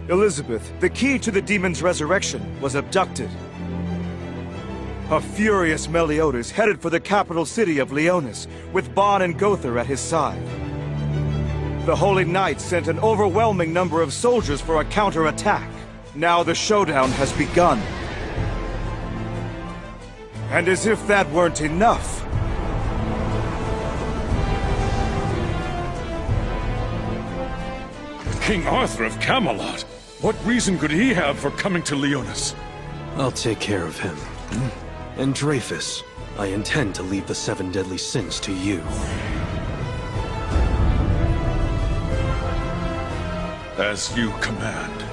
Elizabeth, the key to the demon's resurrection, was abducted. A furious Meliodas headed for the capital city of Leonis, with Bon and Gother at his side. The Holy Knights sent an overwhelming number of soldiers for a counterattack. Now the showdown has begun. And as if that weren't enough, King Arthur of Camelot? What reason could he have for coming to Leonis? I'll take care of him. And Dreyfus, I intend to leave the 7 deadly sins to you. As you command.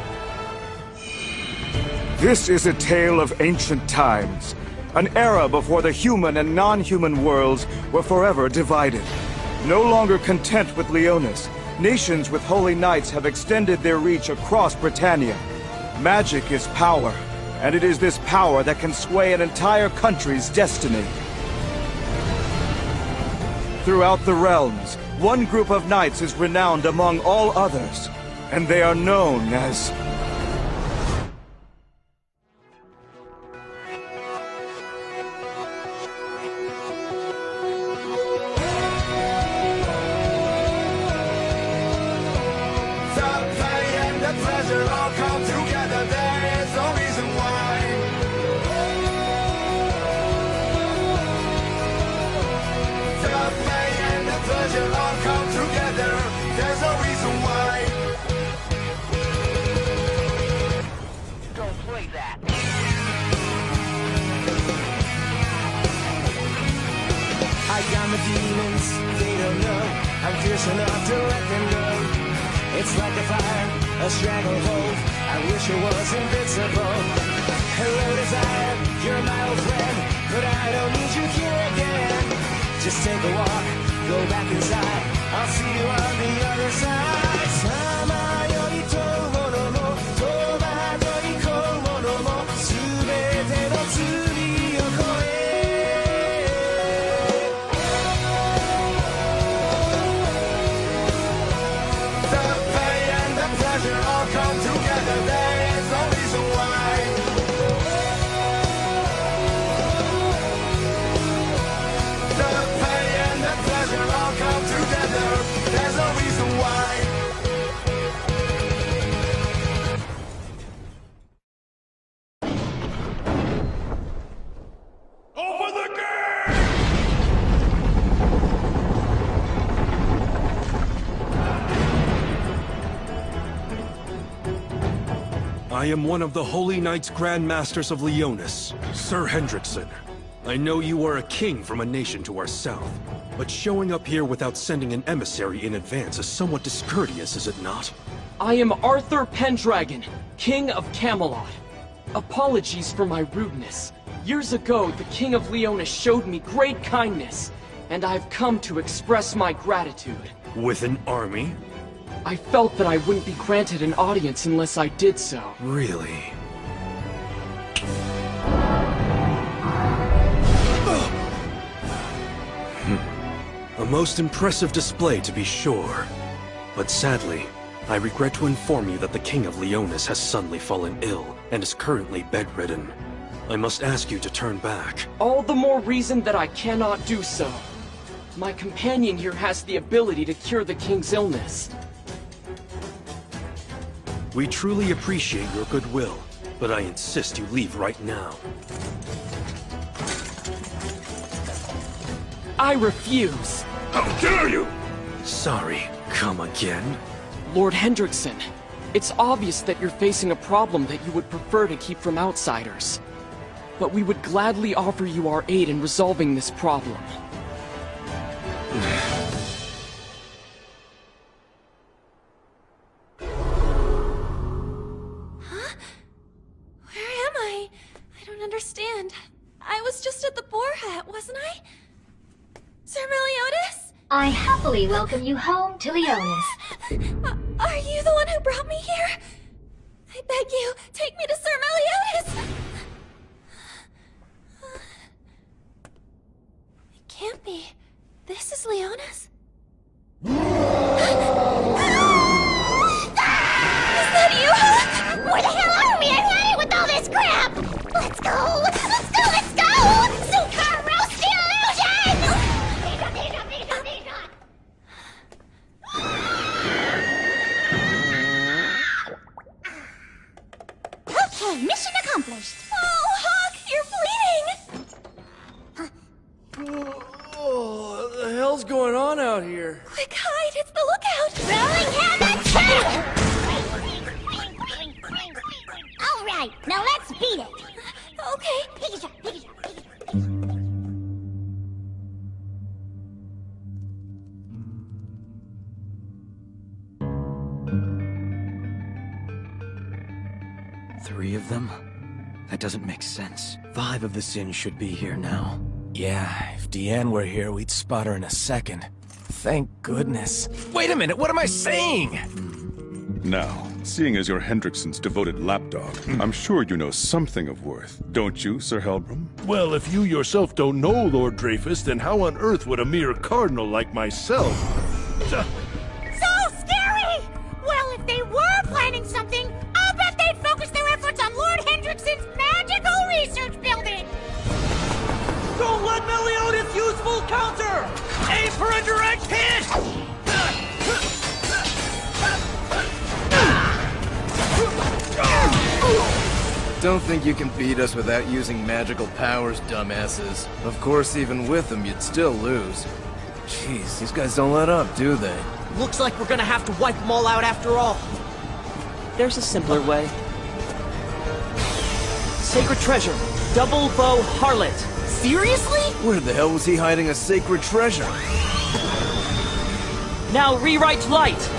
this is a tale of ancient times. An era before the human and non-human worlds were forever divided. No longer content with Leonis, nations with holy knights have extended their reach across Britannia. Magic is power, and it is this power that can sway an entire country's destiny. Throughout the realms, one group of knights is renowned among all others, and they are known as... demons, they don't know I'm fierce enough to let them go. It's like a fire, a stranglehold. I wish it was invincible. Hello desire, you're my old friend, but I don't need you here again. Just take a walk, go back inside, I'll see you on the other side. さまよい問うものも戸惑い込むものも全ての罪を越えI am one of the Holy Knights Grand Masters of Leonis, Sir Hendrickson. I know you are a king from a nation to our south, but showing up here without sending an emissary in advance is somewhat discourteous, is it not? I am Arthur Pendragon, King of Camelot. Apologies for my rudeness. Years ago, the King of Leonis showed me great kindness, and I've come to express my gratitude. With an army? I felt that I wouldn't be granted an audience unless I did so. Really? A most impressive display, to be sure. But sadly, I regret to inform you that the King of Leonis has suddenly fallen ill and is currently bedridden. I must ask you to turn back. All the more reason that I cannot do so. My companion here has the ability to cure the King's illness. We truly appreciate your goodwill, but I insist you leave right now. I refuse. How dare you! Sorry, come again? Lord Hendrickson, it's obvious that you're facing a problem that you would prefer to keep from outsiders. But we would gladly offer you our aid in resolving this problem. Understand. I was just at the boar hut, wasn't I? Sir Meliodas? I happily welcome you home to Leonis. Are you the one who brought me here? I beg you, take me to Sir Meliodas! It can't be. This is Leonis? Is that you? 3 of them? That doesn't make sense. 5 of the Sins should be here now. Yeah, if Deanne were here, we'd spot her in a second. Thank goodness. Wait a minute, what am I saying? Now, seeing as you're Hendrickson's devoted lapdog, I'm sure you know something of worth, don't you, Sir Helbram? Well, if you yourself don't know Lord Dreyfus, then how on earth would a mere cardinal like myself... So scary! Well, if they were planning something, I'll bet they'd focus their efforts on Lord Hendrickson's magical research building! Don't let Meliodas use full counter! Aim for a direct hit! Don't think you can beat us without using magical powers, dumbasses. Of course, even with them, you'd still lose. Jeez, these guys don't let up, do they? Looks like we're gonna have to wipe them all out after all. There's a simpler way. Sacred treasure, double bow harlot. Seriously? Where the hell was he hiding a sacred treasure? Now rewrite light.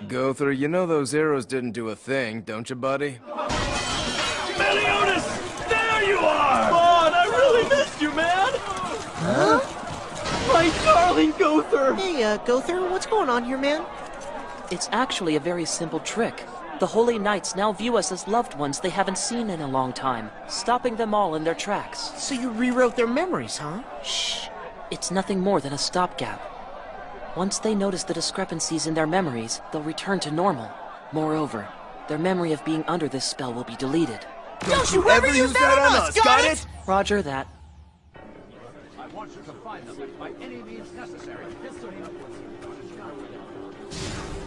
Gother, you know those arrows didn't do a thing, don't you, buddy? Meliodas! There you are! Come on, I really missed you, man! Huh? My darling Gother! Hey, Gother, what's going on here, man? It's actually a very simple trick. The Holy Knights now view us as loved ones they haven't seen in a long time, stopping them all in their tracks. So you rewrote their memories, huh? Shh! It's nothing more than a stopgap. Once they notice the discrepancies in their memories, they'll return to normal. Moreover, their memory of being under this spell will be deleted. Don't you ever use that on us, got it? Roger that. I want you to find them by any means necessary.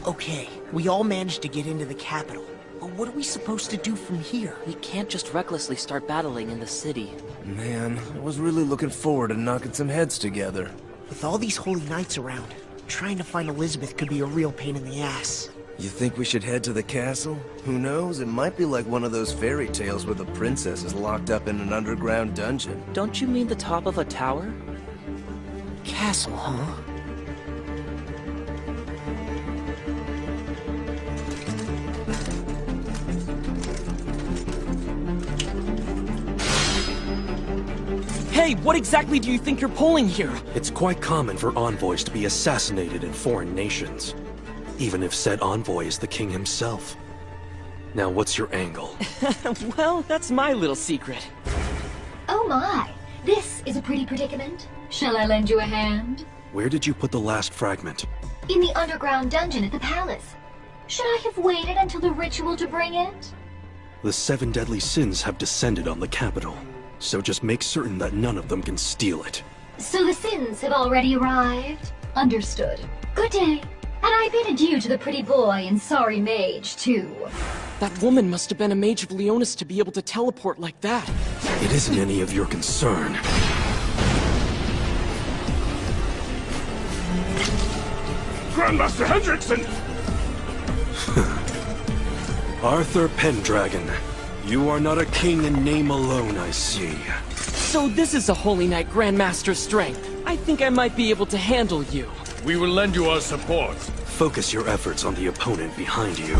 Okay, we all managed to get into the capital. But what are we supposed to do from here? We can't just recklessly start battling in the city. Man, I was really looking forward to knocking some heads together. With all these holy knights around, trying to find Elizabeth could be a real pain in the ass. You think we should head to the castle? Who knows? It might be like one of those fairy tales where the princess is locked up in an underground dungeon. Don't you mean the top of a tower? Castle, huh? Hey, what exactly do you think you're pulling here? It's quite common for envoys to be assassinated in foreign nations, even if said envoy is the king himself. Now, what's your angle? Well, that's my little secret. Oh my, this is a pretty predicament. Shall I lend you a hand? Where did you put the last fragment? In the underground dungeon at the palace. Should I have waited until the ritual to bring it? The 7 deadly sins have descended on the capital, so just make certain that none of them can steal it. So the sins have already arrived? Understood. Good day. And I bid adieu to the pretty boy and sorry mage, too. That woman must have been a mage of Leonis to be able to teleport like that. It isn't any of your concern. Grandmaster Hendrickson! Arthur Pendragon, you are not a king in name alone, I see. So this is a Holy Knight Grandmaster's strength. I think I might be able to handle you. We will lend you our support. Focus your efforts on the opponent behind you.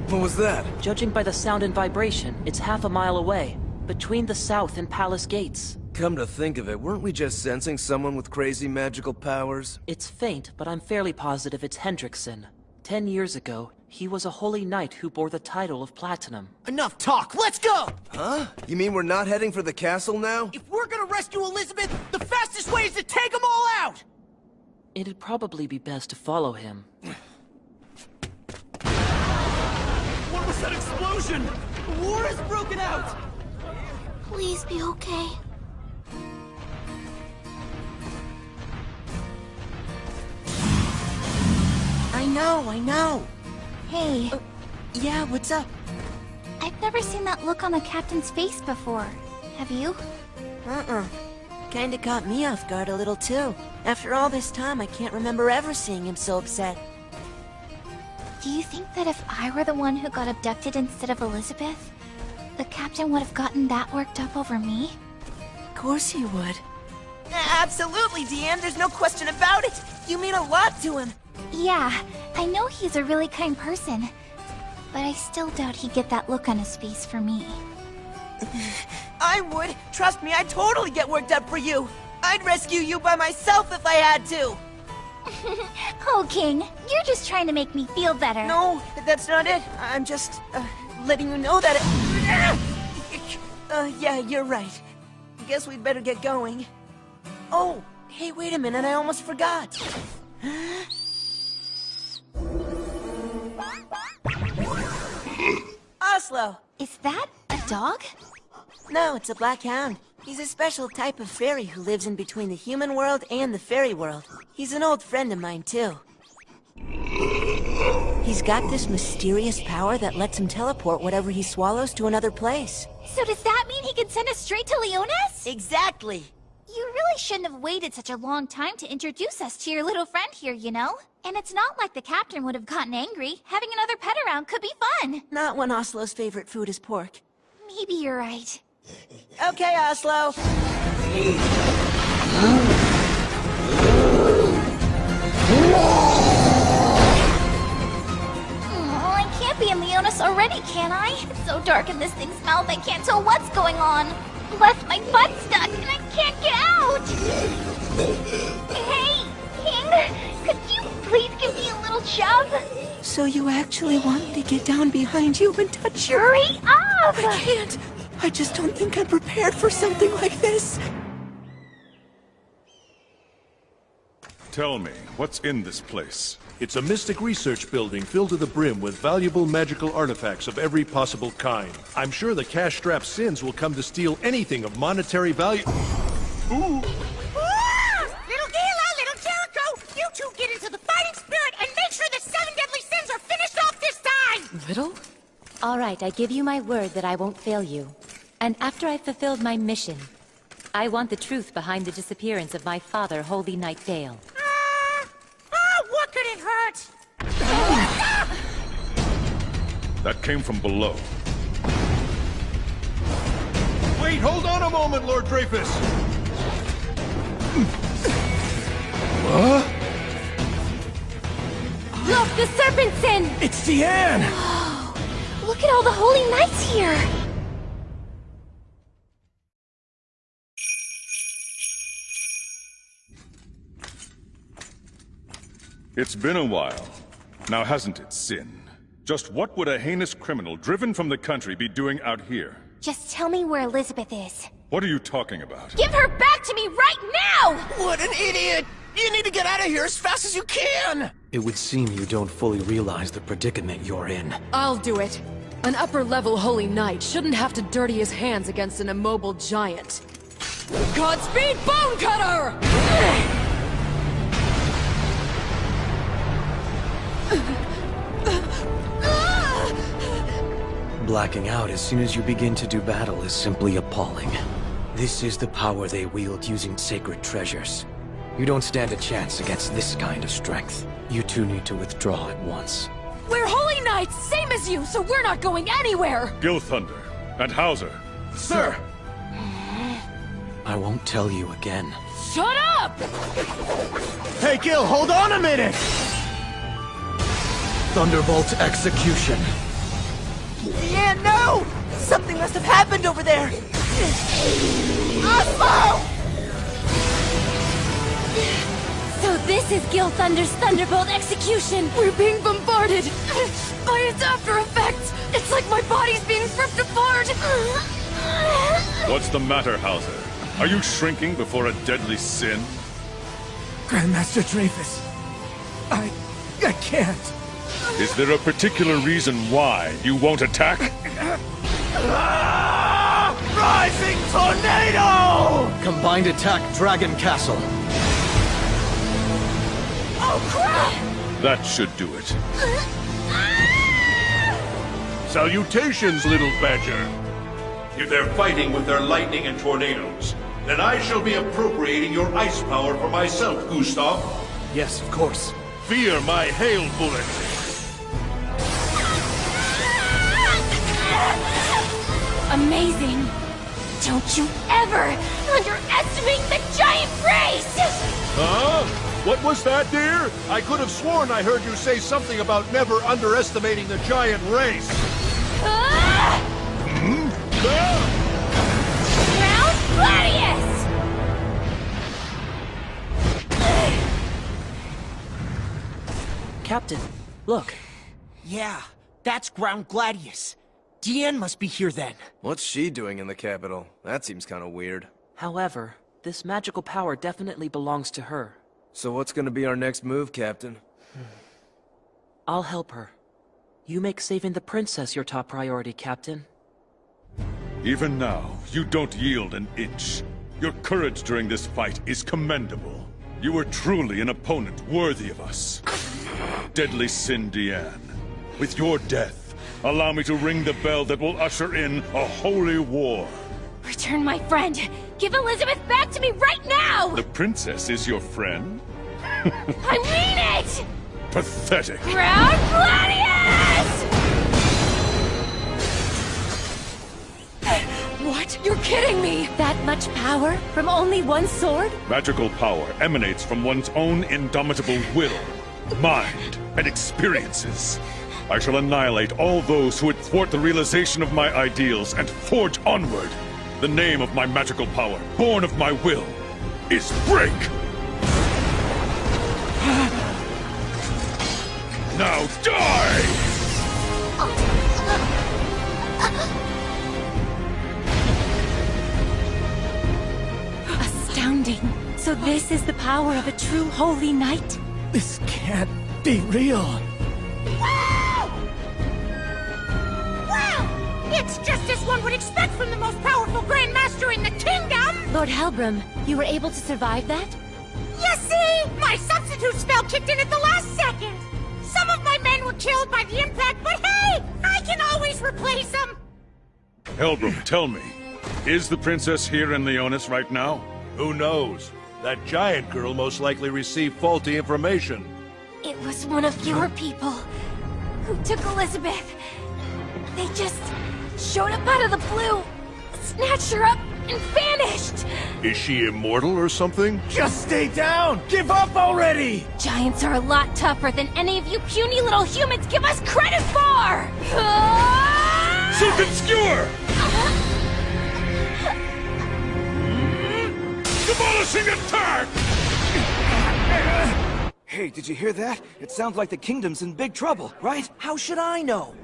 What was that? Judging by the sound and vibration, it's half a mile away, between the south and palace gates. Come to think of it, weren't we just sensing someone with crazy magical powers? It's faint, but I'm fairly positive it's Hendrickson. 10 years ago, he was a holy knight who bore the title of Platinum. Enough talk, let's go! Huh? You mean we're not heading for the castle now? If we're gonna rescue Elizabeth, the fastest way is to take them all out! It'd probably be best to follow him. What was that explosion? The war has broken out! Please be okay. I know. Hey. Yeah, what's up? I've never seen that look on the captain's face before. Have you? Kinda caught me off guard a little too. After all this time, I can't remember ever seeing him so upset. Do you think that if I were the one who got abducted instead of Elizabeth, the captain would have gotten that worked up over me? course he would. Absolutely, Deanne. There's no question about it. You mean a lot to him. Yeah, I know he's a really kind person. But I still doubt he'd get that look on his face for me. I would. Trust me, I'd totally get worked up for you. I'd rescue you by myself if I had to. Oh, King, you're just trying to make me feel better. No, that's not it. I'm just, letting you know that yeah, you're right. Guess we'd better get going. Oh, hey, wait a minute, I almost forgot. Oslo! Is that a dog? No, it's a black hound. He's a special type of fairy who lives in between the human world and the fairy world. He's an old friend of mine, too. He's got this mysterious power that lets him teleport whatever he swallows to another place. So does that mean he can send us straight to Leonis? Exactly! You really shouldn't have waited such a long time to introduce us to your little friend here, you know? And it's not like the captain would have gotten angry. Having another pet around could be fun. Not when Oslo's favorite food is pork. Maybe you're right. Okay, Oslo. Oh, I can't be in Leonis already, can I? It's so dark in this thing's mouth, I can't tell what's going on. Plus, my butt's stuck and I can't get out. Hey, King, could you please give me a little shove? So you actually want me to get down behind you and touch you? Hurry up! I can't. I just don't think I'm prepared for something like this. Tell me, what's in this place? It's a mystic research building filled to the brim with valuable magical artifacts of every possible kind. I'm sure the cash-strapped Sins will come to steal anything of monetary value. Ooh! Little Gila, little Jericho, you two get into the fighting spirit and make sure the 7 deadly sins are finished off this time! Little? All right, I give you my word that I won't fail you. And after I've fulfilled my mission, I want the truth behind the disappearance of my father, Holy Knight Dale. What could it hurt? That came from below. Wait, hold on a moment, Lord Dreyfus! What? Look, the Serpent Sin! It's Deanne! Look at all the holy knights here! It's been a while. Now hasn't it, Sin? Just what would a heinous criminal driven from the country be doing out here? Just tell me where Elizabeth is. What are you talking about? Give her back to me right now! What an idiot! You need to get out of here as fast as you can! It would seem you don't fully realize the predicament you're in. I'll do it. An upper-level holy knight shouldn't have to dirty his hands against an immobile giant. Godspeed, Bone Cutter! Blacking out as soon as you begin to do battle is simply appalling. This is the power they wield using sacred treasures. You don't stand a chance against this kind of strength. You two need to withdraw at once. We're holy knights, same as you, so we're not going anywhere! Gilthunder and Hauser. Sir! I won't tell you again. Shut up! Hey, Gil, hold on a minute! Thunderbolt execution. Yeah, no! Something must have happened over there! Oslo! So this is Gilthunder's Thunderbolt execution! We're being bombarded by its after effects! It's like my body's being ripped apart! What's the matter, Hauser? Are you shrinking before a deadly sin? Grandmaster Dreyfus. I can't. Is there a particular reason why you won't attack? Rising tornado! Combined attack Dragon Castle. Oh, crap! That should do it. Salutations, little badger. If they're fighting with their lightning and tornadoes, then I shall be appropriating your ice power for myself, Gustav. Yes, of course. Fear my hail bullet. Amazing! Don't you ever underestimate the giant race! Huh? What was that, dear? I could have sworn I heard you say something about never underestimating the giant race. Ah! Hmm? Ah! Gladius! Captain, look. Yeah, that's Ground Gladius. Diane must be here then. What's she doing in the capital? That seems kind of weird. However, this magical power definitely belongs to her. So what's gonna be our next move, Captain? I'll help her. You make saving the princess your top priority, Captain. Even now, you don't yield an inch. Your courage during this fight is commendable. You were truly an opponent worthy of us. Deadly Sin Diane, with your death, allow me to ring the bell that will usher in a holy war. Return my friend! Give Elizabeth back to me right now! The princess is your friend? I mean it! Pathetic. Ground Gladius! What? You're kidding me! That much power? From only one sword? Magical power emanates from one's own indomitable will, mind, and experiences. I shall annihilate all those who would thwart the realization of my ideals and forge onward. The name of my magical power, born of my will, is Break! Now die! Astounding. So this is the power of a true holy knight? This can't be real. Wow! It's just as one would expect from the most powerful Grand Master in the kingdom! Lord Helbram, you were able to survive that? You see? My substitute spell kicked in at the last second! Some of my men were killed by the impact, but hey! I can always replace them! Helbram, tell me, is the princess here in Leonis right now? Who knows? That giant girl most likely received faulty information. It was one of your people who took Elizabeth. They just showed up out of the blue, snatched her up, and vanished! Is she immortal or something? Just stay down! Give up already! Giants are a lot tougher than any of you puny little humans give us credit for! Silken Skewer! Demolishing attack! Hey, did you hear that? It sounds like the kingdom's in big trouble, right? How should I know?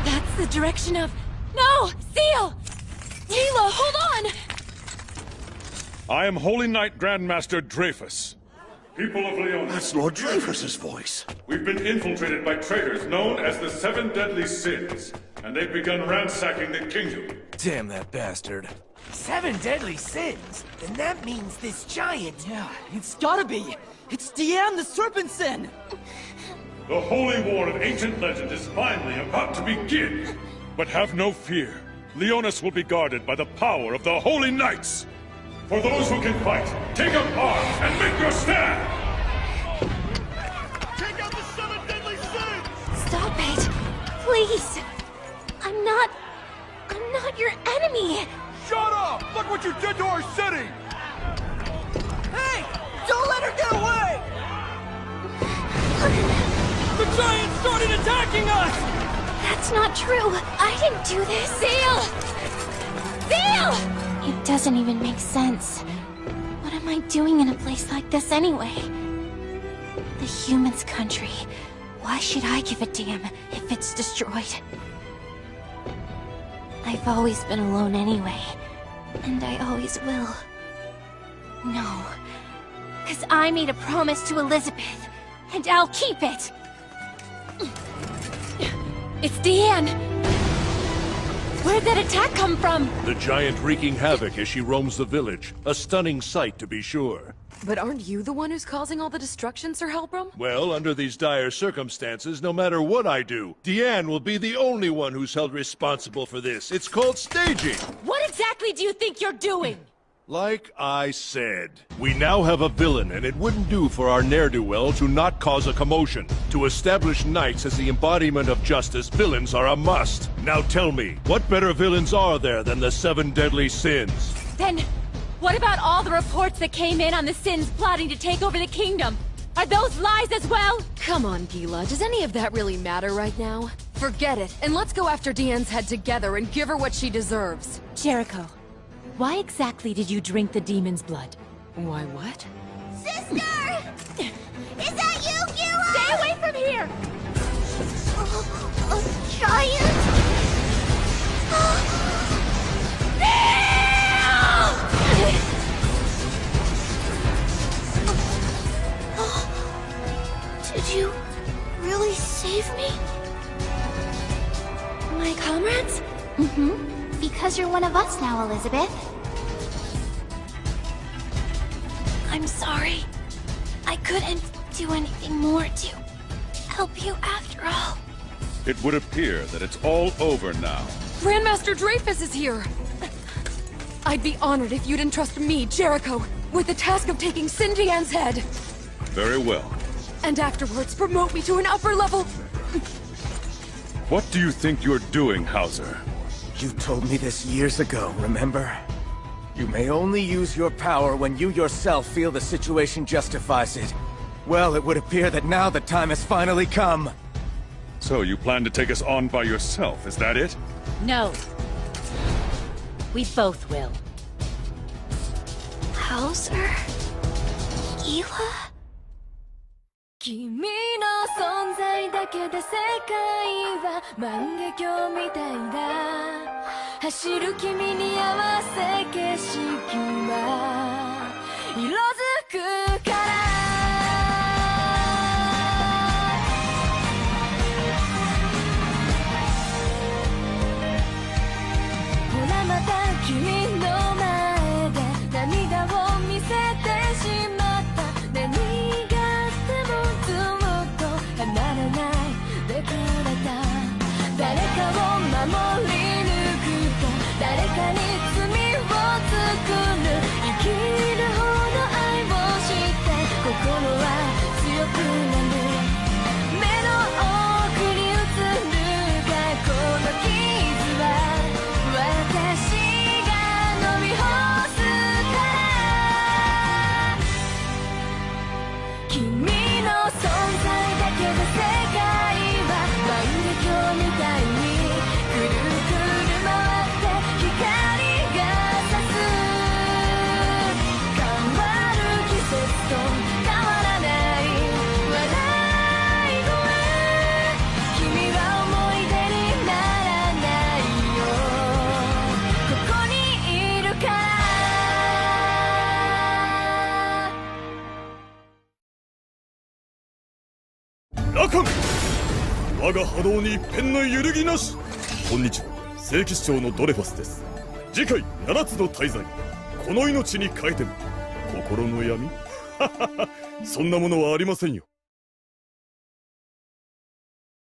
That's the direction of... No! Seal! Tila, hold on! I am Holy Knight Grandmaster Dreyfus. People of Leonis. That's Lord Dreyfus's voice. We've been infiltrated by traitors known as the Seven Deadly Sins, and they've begun ransacking the kingdom. Damn that bastard. 7 deadly sins? Then that means this giant... Yeah, it's gotta be! It's Diane the Serpent Sin! The holy war of ancient legend is finally about to begin. But have no fear. Leonis will be guarded by the power of the Holy Knights. For those who can fight, take up arms and make your stand! Take out the 7 deadly sins! Stop it! Please! I'm not your enemy! Shut up! Look what you did to our city! Hey! Don't let her get away! The giant started attacking us! That's not true! I didn't do this! Seal! Seal! It doesn't even make sense. What am I doing in a place like this anyway? The humans' country. Why should I give a damn if it's destroyed? I've always been alone anyway. And I always will. No. 'Cause I made a promise to Elizabeth. And I'll keep it! It's Diane! Where'd that attack come from? The giant wreaking havoc as she roams the village. A stunning sight, to be sure. But aren't you the one who's causing all the destruction, Sir Helbram? Well, under these dire circumstances, no matter what I do, Diane will be the only one who's held responsible for this. It's called staging. What exactly do you think you're doing? Like I said, we now have a villain, and it wouldn't do for our ne'er-do-well to not cause a commotion. To establish knights as the embodiment of justice, villains are a must. Now tell me, what better villains are there than the 7 deadly sins? Then, what about all the reports that came in on the Sins plotting to take over the kingdom? Are those lies as well? Come on, Gila. Does any of that really matter right now? Forget it, and let's go after Diane's head together and give her what she deserves. Jericho, why exactly did you drink the demon's blood? Why, what? Sister! Is that you, Gila? Stay away from here! A giant? Did you really save me? My comrades? Mm-hmm. Because you're one of us now, Elizabeth. I'm sorry. I couldn't do anything more to help you after all. It would appear that it's all over now. Grandmaster Dreyfus is here! I'd be honored if you'd entrust me, Jericho, with the task of taking Sindian's head. Very well. And afterwards, promote me to an upper level... What do you think you're doing, Hauser? You told me this years ago, remember? You may only use your power when you yourself feel the situation justifies it. Well, it would appear that now the time has finally come. So you plan to take us on by yourself, is that it? No. We both will. Hauser? Gila? 君の存在だけで世界は万華鏡みたいだ走る君に合わせ景色は色づくからほらまた君の前で涙を見せてしまった何が離れないでくれた誰かを守り抜くと誰かに罪を作る生きるほど愛をして心は強くなる目の奥に映る過去の傷は私が飲み干すから君の存在世界は万華鏡みたいにくるくる回って光が差す変わる季節と変わらない笑い声君は思い出にならないよここにいるからラカン、我が波動に一片の揺るぎなし。こんにちは、聖騎士長のドレファスです。次回7つの大罪、この命に変えても心の闇そんなものはありませんよ。